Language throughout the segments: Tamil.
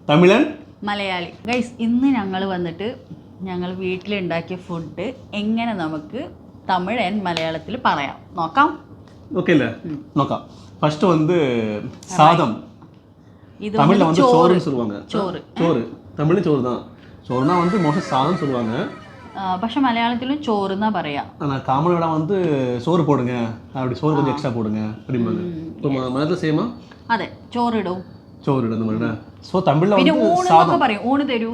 തമിഴൻ മലയാളി. ഗൈസ്, ഇന്ന് ഞങ്ങൾ വന്നിട്ട് ഞങ്ങൾ വീട്ടിലുണ്ടാക്കിയ ഫുഡ് എങ്ങനെ നമുക്ക് തമിഴ് ആൻഡ് മലയാളത്തിൽ പറയാം നോക്കാം. ஓகே இல்லை நோக்கா ஃபர்ஸ்ட் வந்து சாதம். இது தமிழில் வந்து சோறு. சோறுன்னு சொல்லுவாங்க. சோறு சோறு தமிழ்லையும் சோறு தான். சோறுனா வந்து மோஸ்ட்லி சாதம்னு சொல்லுவாங்க. പക്ഷെ മലയാളത്തിലും ചോറ് എന്നാ പറയാ. ஆனால் காமனோட வந்து சோறு போடுங்க, அப்படி சோறு கொஞ்சம் எக்ஸ்ட்ரா போடுங்க அப்படிம்பாங்க. இப்போ மதத்தில் சேமா അതെ, ചോറിടും. ചോറ് ഇടുന്ന പോലെ. സോ തമിഴിൽ പിന്നെ வந்து ഊണെന്നൊക്കെ പറയും. ഊണ് തരൂ,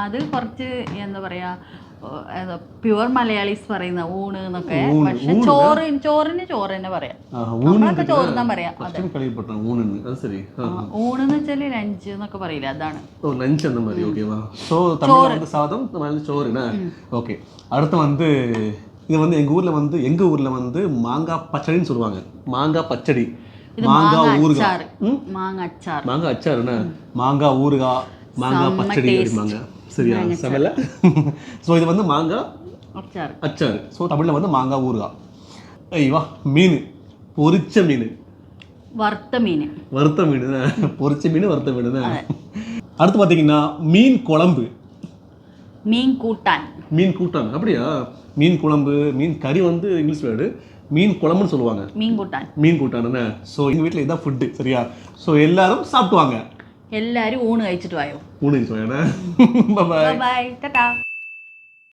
അത് കുറച്ച് എന്താ പറയാ, പ്യുവർ മലയാളീസ് പറയുന്ന ഊണ് എന്നൊക്കെ. പക്ഷെ ചോറിന് ചോറ് തന്നെ പറയാം. നമ്മളൊക്കെ ചോറ് എന്നാ പറയാം. ഊണെന്ന് വെച്ചാല് ലഞ്ച് എന്നൊക്കെ പറയില്ല, അതാണ്. லஞ்ச் அந்த மாதிரி. ஓகேவா? ஸோ தமிழில் வந்து சாதம், தமிழில் சோறுண்ணா. ஓகே. அடுத்து வந்து இது வந்து எங்கள் ஊரில் வந்து மாங்காய் பச்சடின்னு சொல்லுவாங்க. மாங்காய் பச்சடி, மாங்காய் ஊறுகாய், மாங்காய் அச்சாருண்ணா, மாங்காய் ஊறுகாய், மாங்காய் பச்சடி அப்படிம்பாங்க. சரியா? சமையல. ஸோ இது வந்து மாங்காய் அச்சாறு. ஸோ தமிழில் வந்து மாங்காய் ஊறுகாய். ஐவா, மீன், பொரிச்ச மீன், வறுத்த மீன், பொரிச்ச மீன், வறுத்த மீன் தான். அடுத்து பார்த்தீங்கன்னா மீன் குழம்பு, மீன் கூட்டான். அப்படியா? மீன் குழம்பு, மீன் கறி வந்து இங்கிலீஷ் வேர்டு, மீன் குழம்புன்னு சொல்லுவாங்க. மீன் கூட்டான். ஸோ எங்கள் வீட்டில் இதான் ஃபுட்டு. சரியா? ஸோ எல்லாரும் சாப்பிட்டு வாங்க. എല്ലാരും ഊണ് കഴിച്ചിട്ട് വായോ. ഊണ് കഴിച്ചു. ബൈ. ടാറ്റാ.